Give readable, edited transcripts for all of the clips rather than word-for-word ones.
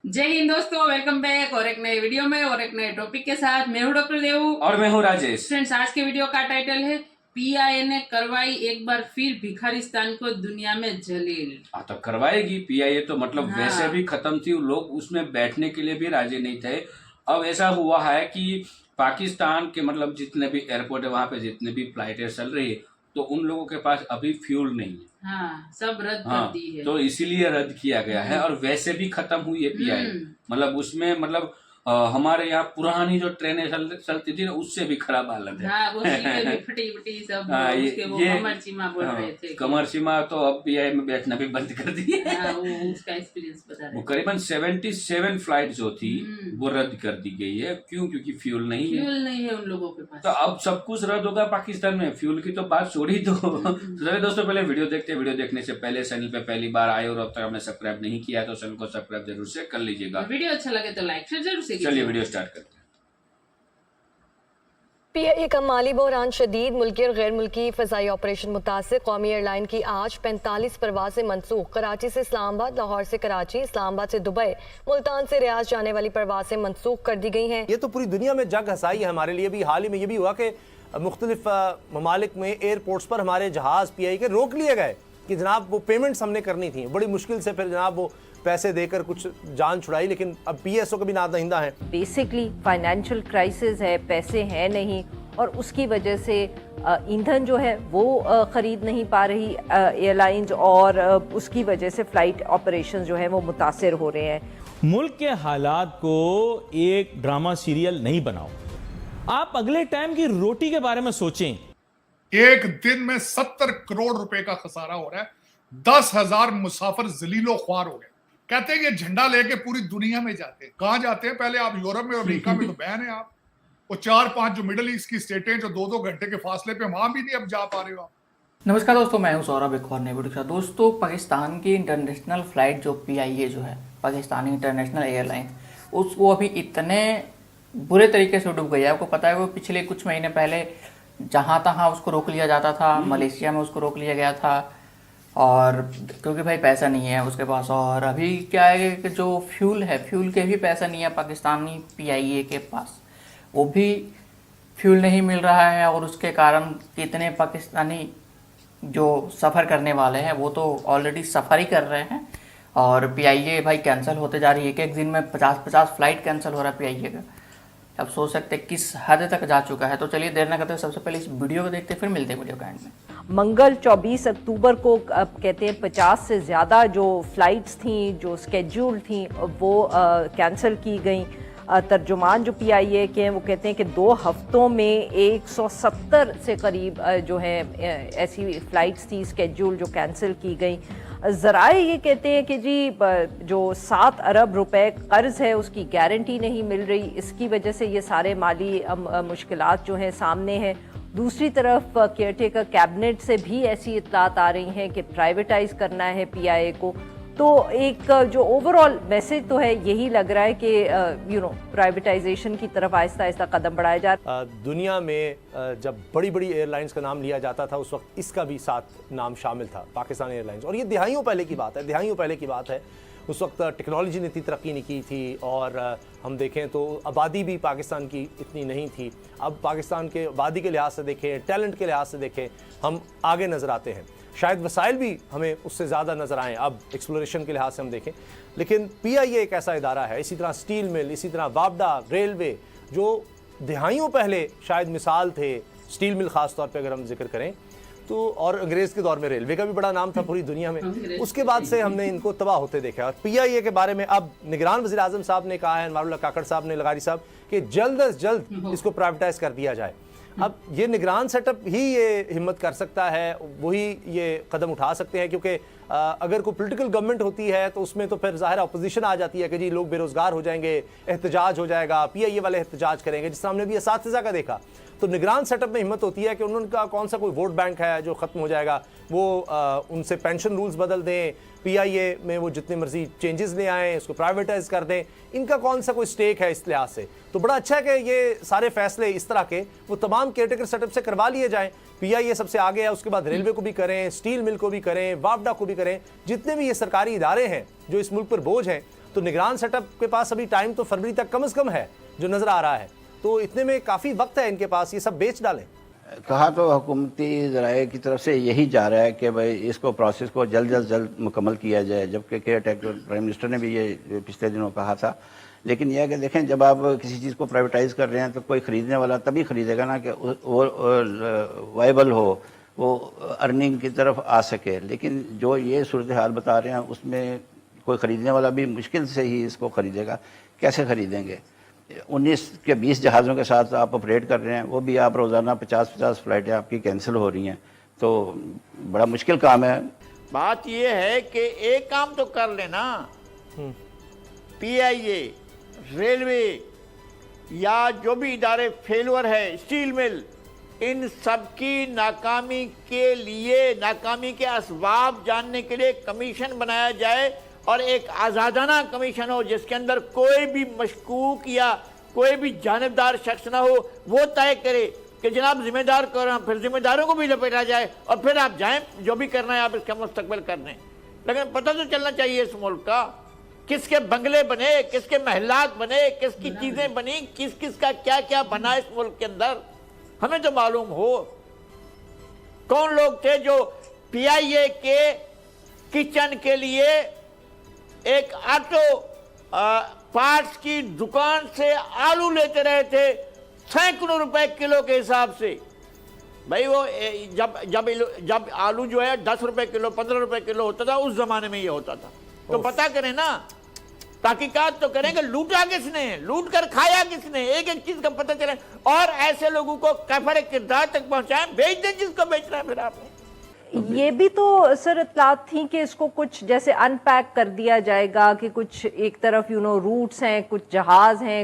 जय हिंद दोस्तों, welcome back और एक नए वीडियो में और एक नए टॉपिक के साथ। मैं हूं डॉक्टर देवू और मैं हूं राजेश। फ्रेंड्स, आज के वीडियो का टाइटल है पीआईए ने करवाई एक बार फिर भिखारिस्तान को दुनिया में जलील। हाँ, तो करवाएगी पीआईए तो मतलब हाँ। वैसे भी खत्म थी, लोग उसमें बैठने के लिए भी राजी नहीं थे। अब ऐसा हुआ है कि पाकिस्तान के मतलब जितने भी एयरपोर्ट है वहां पे जितने भी फ्लाइटें चल रही है तो उन लोगों के पास अभी फ्यूल नहीं है। हाँ, सब रद्द कर हाँ, दी है। तो इसीलिए रद्द किया गया है और वैसे भी खत्म हुई है पीआईए। मतलब उसमें मतलब हमारे यहाँ पुरानी जो ट्रेनें चलती थी ना उससे भी खराब हालत है। हाँ, वो सीटें भी फटी फटी सब। हाँ, उसके वो कमर चीमा बोल रहे थे। कमर सीमा तो अब पीआई में बैठना भी बंद कर दी है। हाँ, वो उसका एक्सपीरियंस बता रहे वो थे। करीबन 77 फ्लाइट जो थी वो रद्द कर दी गई है। क्यों? क्योंकि फ्यूल नहीं है। फ्यूल नहीं है उन लोगों के पास। तो अब सब कुछ रद्द होगा पाकिस्तान में, फ्यूल की तो बात छोड़ी दो। चलिए दोस्तों, पहले वीडियो देखते हैं। वीडियो देखने से पहले चैनल पे पहली बार आए और अब तक आपने सब्सक्राइब नहीं किया तो चैनल को सब्सक्राइब जरूर से कर लीजिएगा। वीडियो अच्छा लगे तो लाइक शेयर जरूर से कीजिए। चलिए वीडियो स्टार्ट करते हैं। पीआईए का माली बहरान शदीद, मुल्की और गैर मुल्की फ़ज़ाई ऑपरेशन मुतासिर। कौमी एयरलाइन की आज 45 परवाज़ें मनसूख। कराची से इस्लामाबाद, लाहौर से कराची, इस्लामाबाद से दुबई, मुल्तान से रियाज जाने वाली परवाज़ें मनसूख कर दी गई हैं। ये तो पूरी दुनिया में जग हसाई है हमारे लिए भी। हाल ही में ये भी हुआ कि मुख्तलिफ ममालिक में एयरपोर्ट्स पर हमारे जहाज़ पीआई के रोक लिए गए कि जनाब वो पेमेंट्स हमने करनी थी। बड़ी मुश्किल से फिर जनाब वो पैसे देकर कुछ जान छुड़ाई, लेकिन अब पीएसओ का भी नादहिंदा है। बेसिकली फाइनेंशियल क्राइसिस है, पैसे हैं नहीं और उसकी वजह से ईंधन जो है वो ख़रीद नहीं पा रही एयरलाइंस और उसकी वजह से फ़्लाइट ऑपरेशंस जो है वो मुतासिर हो रहे हैं। मुल्क के हालात को एक ड्रामा सीरियल नहीं बनाओ, आप अगले टाइम की रोटी के बारे में सोचें। एक दिन में 70 करोड़ रुपए का खसारा हो रहा है। 10,000 मुसाफिर जलीलो ख्वार हो गए। कहते हैं ये झंडा लेके पूरी दुनिया में जाते हैं। कहां जाते हैं? पहले आप यूरोप में और अमेरिका में तो बैन है। आप वो 4-5 जो मिडिल ईस्ट की स्टेटें जो 2-2 घंटे के फासले पे, वहां भी नहीं अब जा पा रहे हो आप। नमस्कार दोस्तों, मैं हूं सौरभ, एक और नई वीडियो के साथ। दोस्तों, पाकिस्तान की इंटरनेशनल फ्लाइट जो पीआईए जो है, पाकिस्तानी इंटरनेशनल एयरलाइन, वो अभी इतने बुरे तरीके से डूब गई है। आपको पता है वो पिछले कुछ महीने पहले जहां तहां उसको रोक लिया जाता था। मलेशिया में उसको रोक लिया गया था और क्योंकि भाई पैसा नहीं है उसके पास। और अभी क्या है कि जो फ्यूल है, फ्यूल के भी पैसा नहीं है पाकिस्तानी पीआईए के पास, वो भी फ्यूल नहीं मिल रहा है। और उसके कारण कितने पाकिस्तानी जो सफ़र करने वाले हैं वो तो ऑलरेडी सफ़र ही कर रहे हैं और पीआईए भाई कैंसिल होते जा रही है। एक दिन में 50-50 फ्लाइट कैंसिल हो रहा है पीआईए का। अब सोच सकते हैं किस हद तक जा चुका है। तो चलिए देर ना करते हुए सबसे पहले इस वीडियो को देखते हैं, फिर मिलते हैं वीडियो का एंड में। मंगल 24 अक्टूबर को अब कहते हैं 50 से ज़्यादा जो फ़्लाइट्स थी जो स्केड्यूल थी वो कैंसिल की गई। तर्जुमान जो पीआईए के हैं वो कहते हैं कि 2 हफ्तों में 170 से करीब जो है ऐसी फ़्लाइट्स थी स्केड्यूल जो कैंसिल की गई। ज़राए ये कहते हैं कि जी जो 7 अरब रुपए कर्ज़ है उसकी गारंटी नहीं मिल रही, इसकी वजह से ये सारे माली मुश्किलात जो हैं सामने हैं। दूसरी तरफ केयरटेकर कैबिनेट से भी ऐसी इत्तलात आ रही हैं कि प्राइवेटाइज़ करना है पीआईए को। तो एक जो ओवरऑल मैसेज तो है यही लग रहा है कि प्राइवेटाइजेशन की तरफ आहिस्ता आहिस्ता कदम बढ़ाया जा रहा है। दुनिया में जब बड़ी बड़ी एयरलाइंस का नाम लिया जाता था उस वक्त इसका भी साथ नाम शामिल था, पाकिस्तान एयरलाइंस। और ये दिहाइयों पहले की बात है, दिहाइयों पहले की बात है। उस वक्त टेक्नोलॉजी ने इतनी तरक्की नहीं की थी और हम देखें तो आबादी भी पाकिस्तान की इतनी नहीं थी। अब पाकिस्तान के आबादी के लिहाज से देखें, टैलेंट के लिहाज से देखें, हम आगे नज़र आते हैं। शायद वसाइल भी हमें उससे ज़्यादा नज़र आएँ अब एक्सप्लोरेशन के लिहाज से हम देखें। लेकिन पीआईए एक ऐसा इदारा है, इसी तरह स्टील मिल, इसी तरह वापडा, रेलवे, जो दिहाइयों पहले शायद मिसाल थे। स्टील मिल ख़ास तौर पे अगर हम जिक्र करें तो, और अंग्रेज़ के दौर में रेलवे का भी बड़ा नाम था पूरी दुनिया में। उसके बाद से हमने इनको तबाह होते देखा। और पीआईए के बारे में अब निगरान वज़ीर आज़म साहब ने कहा है, अनवारुल्लाह काकड़ साहब ने, लगारी साहब, कि जल्द अज जल्द इसको प्राइवेटाइज़ कर दिया जाए। अब ये निगरान सेटअप ही ये हिम्मत कर सकता है, वही ये कदम उठा सकते हैं। क्योंकि अगर कोई पॉलिटिकल गवर्नमेंट होती है तो उसमें तो फिर ज़ाहिर अपोजिशन आ जाती है कि जी लोग बेरोज़गार हो जाएंगे, एहतजाज हो जाएगा, पीआईए वाले एहतजाज करेंगे, जिस हमने भी असातिज़ा का देखा। तो निगरान सेटअप में हिम्मत होती है कि उनका कौन सा कोई वोट बैंक है जो ख़त्म हो जाएगा, वो उनसे पेंशन रूल्स बदल दें, पीआईए में वो जितने मर्जी चेंजेस ले आएँ, उसको प्राइवेटाइज़ कर दें। इनका कौन सा कोई स्टेक है इस लिहाज से? तो बड़ा अच्छा है कि ये सारे फैसले इस तरह के वो तमाम केयरटेकर सेटअप से करवा लिए जाएँ। पीआईए सबसे आगे है, उसके बाद रेलवे को भी करें, स्टील मिल को भी करें, वापडा को भी करें। जितने भी ये सरकारी इदारे हैं जो इस मुल्क पर बोझ हैं, तो निगरान सेटअप के पास अभी टाइम तो फरवरी तक कम से कम है जो नजर आ रहा है, तो इतने में काफी वक्त है इनके पास, ये सब बेच डालें। कहा तो हुकूमती ज़राए की तरफ से यही जा रहा है कि भाई इसको प्रोसेस को जल्द मुकम्मल किया जाए, जबकि केयर टेकर प्राइम मिनिस्टर ने भी ये पिछले दिनों कहा था। लेकिन यह है कि देखें, जब आप किसी चीज़ को प्राइवेटाइज़ कर रहे हैं तो कोई ख़रीदने वाला तभी ख़रीदेगा ना कि वो वाइबल हो, वो अर्निंग की तरफ आ सके। लेकिन जो ये सूरत हाल बता रहे हैं उसमें कोई ख़रीदने वाला भी मुश्किल से ही इसको ख़रीदेगा। कैसे ख़रीदेंगे? 19 के 20 जहाज़ों के साथ आप ऑपरेट कर रहे हैं, वो भी आप रोज़ाना 50-50 फ़्लाइटें आपकी कैंसिल हो रही हैं, तो बड़ा मुश्किल काम है। बात ये है कि एक काम तो कर लेना, PIA, रेलवे या जो भी इदारे फेलवर है, स्टील मिल, इन सब की नाकामी के लिए, नाकामी के असबाब जानने के लिए कमीशन बनाया जाए, और एक आज़ादाना कमीशन हो जिसके अंदर कोई भी मशकूक या कोई भी जानिबदार शख्स ना हो। वो तय करे कि जनाब जिम्मेदार करो, फिर जिम्मेदारों को भी लपेटा जाए और फिर आप जाएं, जो भी करना है आप इसका मुस्तकबिल कर दें। लेकिन पता तो चलना चाहिए इस मुल्क का, किसके बंगले बने, किसके महलात बने, किसकी चीज़ें बनी, किस किस का क्या क्या बना इस मुल्क के अंदर, हमें तो मालूम हो। कौन लोग थे जो PIA के किचन के लिए एक ऑटो पार्ट्स की दुकान से आलू लेते रहे थे सैकड़ों रुपए किलो के हिसाब से। भाई वो जब आलू जो है 10 रुपए किलो, 15 रुपए किलो होता था, उस जमाने में ये होता था। तो पता करें ना, तहकीकात तो करें कि लूटा किसने, लूट कर खाया किसने, एक एक चीज का पता चले, और ऐसे लोगों को कैफर किरदार तक पहुंचाएं, बेच दें जिसको बेचना है। फिर आपने ये भी तो सर इतलात थी कि इसको कुछ जैसे अनपैक कर दिया जाएगा, कि कुछ एक तरफ रूट्स हैं, कुछ जहाज हैं,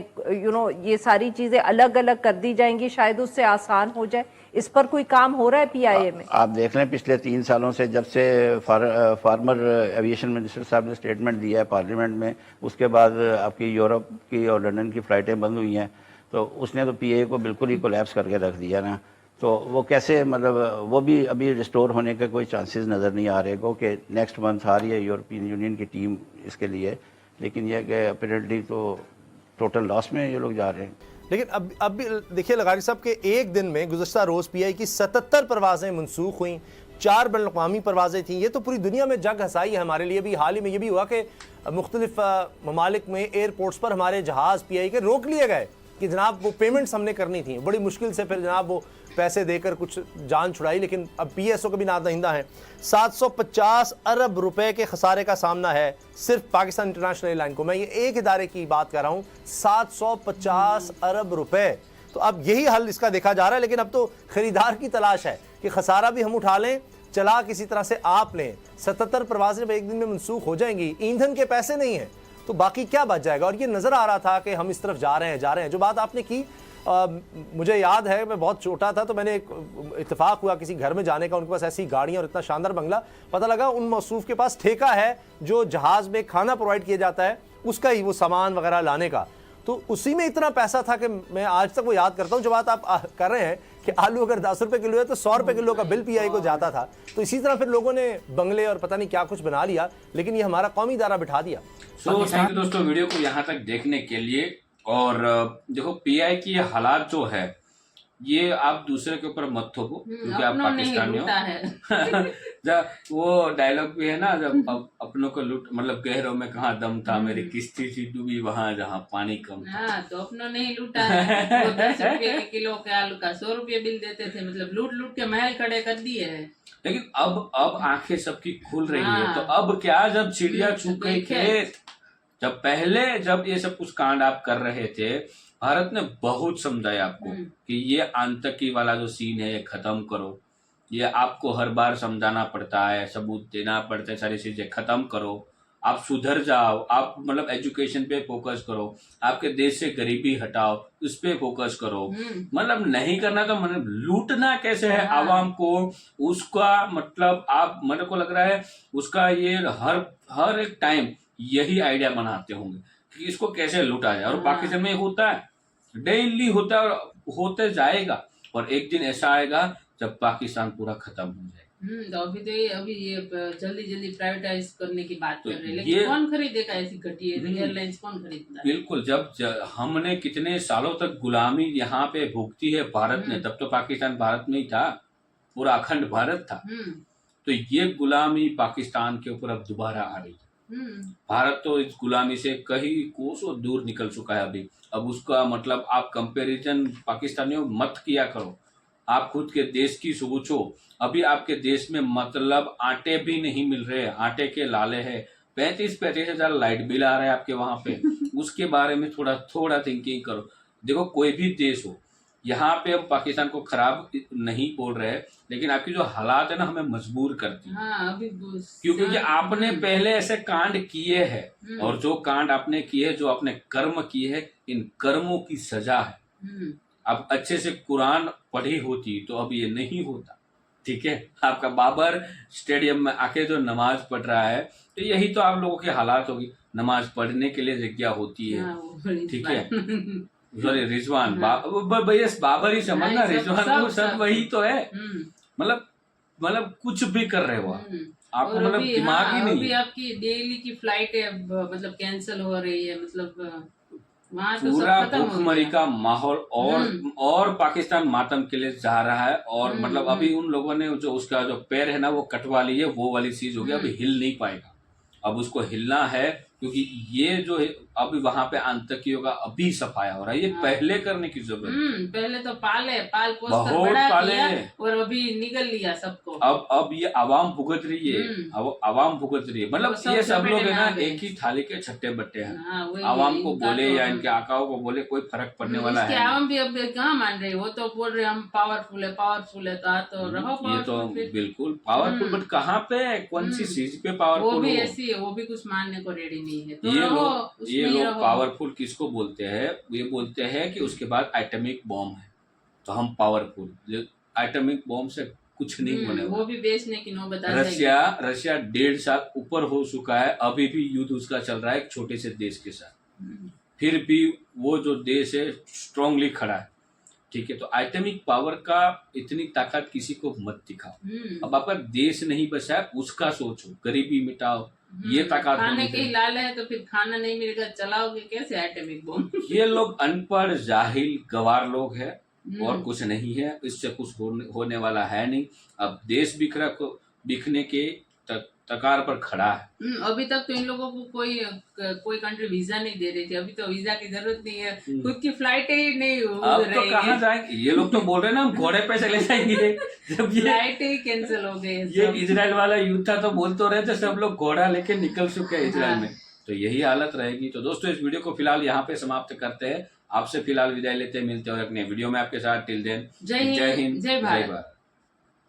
ये सारी चीजें अलग अलग कर दी जाएंगी, शायद उससे आसान हो जाए। इस पर कोई काम हो रहा है PIA में? आप देख लें, पिछले 3 सालों से जब से फार्मर एविएशन मिनिस्टर साहब ने स्टेटमेंट दिया है पार्लियामेंट में, उसके बाद आपकी यूरोप की और लंदन की फ़्लाइटें बंद हुई हैं, तो उसने तो PIA को बिल्कुल ही कोलैप्स करके रख दिया ना। तो वो कैसे, मतलब वो भी अभी रिस्टोर होने के कोई चांसेस नज़र नहीं आ रहे कि नेक्स्ट मंथ आ रही है यूरोपियन यूनियन की टीम इसके लिए। लेकिन यह कि अपरेंटली तो टोटल लॉस में ये लोग जा रहे हैं। लेकिन अब भी देखिए लगारी साहब के एक दिन में गुज़श्ता रोज़ PIA की 77 परवाज़ें मनसूख हुई, 4 बैनुल-अक़वामी परवाज़ें थीं। ये तो पूरी दुनिया में जग हसाई है हमारे लिए भी। हाल ही में ये भी हुआ कि मुख्तलिफ ममालिक में एयरपोर्ट्स पर हमारे जहाज़ PIA के रोक लिए गए कि जनाब वो पेमेंट्स हमने करनी थी, बड़ी मुश्किल से फिर जनाब वो पैसे देकर कुछ जान छुड़ाई। लेकिन अब PSO का भी नादहिंदा है। 750 अरब रुपए के खसारे का सामना है सिर्फ पाकिस्तान इंटरनेशनल एयरलाइन को। मैं ये एक इदारे की बात कर रहा हूँ, 750 अरब रुपए। तो अब यही हल इसका देखा जा रहा है। लेकिन अब तो खरीदार की तलाश है कि खसारा भी हम उठा लें, चला किसी तरह से आप लें। 77 परवाजें एक दिन में मनसूख हो जाएंगी, ईंधन के पैसे नहीं हैं तो बाकी क्या बच जाएगा। और ये नज़र आ रहा था कि हम इस तरफ जा रहे हैं। जो बात आपने की, मुझे याद है मैं बहुत छोटा था तो मैंने एक इत्तेफाक हुआ किसी घर में जाने का, उनके पास ऐसी गाड़ियाँ और इतना शानदार बंगला, पता लगा उन मौसूफ के पास ठेका है जो जहाज़ में खाना प्रोवाइड किया जाता है उसका ही, वो सामान वगैरह लाने का। तो उसी में इतना पैसा था कि मैं आज तक वो याद करता हूँ। जो बात आप कर रहे हैं कि आलू अगर 10 रुपए किलो है तो 100 रुपए किलो का बिल PIA को जाता था। तो इसी तरह फिर लोगों ने बंगले और पता नहीं क्या कुछ बना लिया, लेकिन ये हमारा कौमी इदारा बिठा दिया। थैंक यू दोस्तों वीडियो को यहाँ तक देखने के लिए। और देखो PIA की ये हालात जो है, ये आप दूसरे के ऊपर मत थोपो क्योंकि आप पाकिस्तानी हो। जब वो डायलॉग भी है ना, जब अपनों को लूट, मतलब गहरों में कहाँ दम था, मेरी किस्ती थी डूबी वहां जहाँ पानी कम था। तो अपनों ने ही लूटा है। वो 10 रुपए के किलो के आलू का 100 रुपये बिल देते थे, मतलब लूट लूट के महल खड़े कर दिए है। लेकिन अब आंखें सबकी खुल रही है। तो अब क्या, जब चिड़िया छू गई खेत, जब पहले जब ये सब कुछ कांड आप कर रहे थे, भारत ने बहुत समझाया आपको कि ये आतंकी वाला जो सीन है ये खत्म करो। ये आपको हर बार समझाना पड़ता है, सबूत देना पड़ता है, सारी चीजें खत्म करो, आप सुधर जाओ, आप मतलब एजुकेशन पे फोकस करो, आपके देश से गरीबी हटाओ, उस पे फोकस करो। मतलब नहीं करना तो मतलब लूटना कैसे है आवाम को, उसका मतलब आप, मेरे को लग रहा है उसका ये हर एक टाइम यही आइडिया बनाते होंगे कि इसको कैसे लूटा जाए। और पाकिस्तान में होता है, डेली होता है और होते जाएगा। और एक दिन ऐसा आएगा जब पाकिस्तान पूरा खत्म हो जाएगा। तो अभी ये जल्दी जल्दी प्राइवेटाइज करने की बात तो कर रहे हैं, ये- लेकिन कौन खरीदेगा ऐसी घटिया एयरलाइंस, कौन खरीदता है? बिल्कुल, हमने कितने सालों तक गुलामी यहाँ पे भुगती है भारत ने, तब तो पाकिस्तान भारत में ही था, पूरा अखंड भारत था। तो ये गुलामी पाकिस्तान के ऊपर अब दोबारा आ रही है। भारत तो इस गुलामी से कहीं कोसों दूर निकल चुका है अभी। अब उसका मतलब आप कंपैरिजन पाकिस्तानियों मत किया करो, आप खुद के देश की सोचो। अभी आपके देश में मतलब आटे भी नहीं मिल रहे, आटे के लाले हैं। 35-35 हजार लाइट बिल आ रहा है आपके वहां पे। उसके बारे में थोड़ा थिंकिंग करो। देखो, कोई भी देश हो, यहाँ पे हम पाकिस्तान को खराब नहीं बोल रहे हैं, लेकिन आपकी जो हालात है ना, हमें मजबूर करती है। अभी क्योंकि आपने पहले ऐसे कांड किए हैं, और जो कांड आपने किए, जो आपने कर्म किए हैं, इन कर्मों की सजा है। अब अच्छे से कुरान पढ़ी होती तो अब ये नहीं होता। ठीक है, आपका बाबर स्टेडियम में आके जो नमाज पढ़ रहा है, तो यही तो आप लोगों की हालात होगी। नमाज पढ़ने के लिए जगह होती है, ठीक है। सॉरी, रिजवान भैया बाबर ही समझना, रिजवान वो सब वही तो है। मतलब कुछ भी कर रहे हो आपको, मतलब दिमाग ही नहीं अभी है। आपकी डेली की फ्लाइट है, मतलब कैंसिल हो रही है, मतलब वहाँ तो पूरा सब खत्म हो भूखमरी गया। का माहौल, और पाकिस्तान मातम के लिए जा रहा है। और मतलब अभी उन लोगों ने जो उसका जो पैर है ना, वो कटवा ली है, वो वाली चीज हो गई। अभी हिल नहीं पाएगा, अब उसको हिलना है, क्योंकि ये जो है अभी वहां पे आतंकियों का अभी सफाया हो रहा है। ये पहले करने की जरूरत है। पहले तो पाल पोस कर बहुत बड़ा पाले किया, हैं। और अभी निगल लिया सबको। अब ये आवाम भुगत रही है, अब आवाम भुगत रही है। मतलब वो सब ये सब लोग है समेटे ना, में आ गए। एक ही थाली के छट्टे बट्टे हैं। वही आवाम को इनका बोले तो- या इनके आकाओं को बोले, कोई फर्क पड़ने वाला इसके है नहीं। आवाम भी अब कहाँ मान रहे, वो तो बोल रहे हम पावरफुल है तो रहो ये पावरफुल तो फिर। बिल्कुल पावरफुल, बट कहाँ पे, कौन सी चीज पे वो पावरफुल भी हो? ऐसी है, वो भी कुछ मानने को रेडी नहीं है, तो ये रहो लोग उसमें ही रहो। पावरफुल किसको बोलते हैं? ये बोलते हैं कि उसके बाद एटॉमिक बॉम्ब है तो हम पावरफुल। एटॉमिक बॉम्ब से कुछ नहीं होने वाला। वो भी बेचने की नौबत आ जाएगी। रशिया 1.5 साल ऊपर हो चुका है, अभी भी युद्ध उसका चल रहा है एक छोटे से देश के साथ। फिर भी वो जो देश है स्ट्रांगली खड़ा है, ठीक है। तो एटॉमिक पावर का इतनी ताकत किसी को मत दिखाओ। अब आपका देश नहीं बचा है, उसका सोचो, गरीबी मिटाओ, ये ताकत खाने होनी के चाहिए। ही लाल है, तो फिर खाना नहीं मिलेगा, चलाओगे कैसे एटॉमिक बम? ये लोग अनपढ़, जाहिल, गवार लोग हैं, और कुछ नहीं है। इससे कुछ होने वाला है नहीं। अब देश बिखने के तकार पर खड़ा है। अभी तक तो इन लोगों को कोई कंट्री वीजा नहीं दे रही थी। अभी तो वीजा की जरूरत नहीं है, खुद की फ्लाइट ही नहीं अब उड़ तो रही कहाँ है, जाएंगे? ये लोग तो बोल रहे हैं ना, हम घोड़े पे चले जाएंगे। जब फ्लाइट ही कैंसिल हो गई है ये सब। इजराइल वाला युद्ध था तो बोल तो रहे थे सब लोग घोड़ा लेके निकल चुके हैं इजराइल में। तो यही हालत रहेगी। तो दोस्तों, इस वीडियो को फिलहाल यहाँ पे समाप्त करते हैं। आपसे फिलहाल विदाई लेते हैं, मिलते हैं और एक नए वीडियो में आपके साथ। टिल देन, जय हिंद, जय भारत।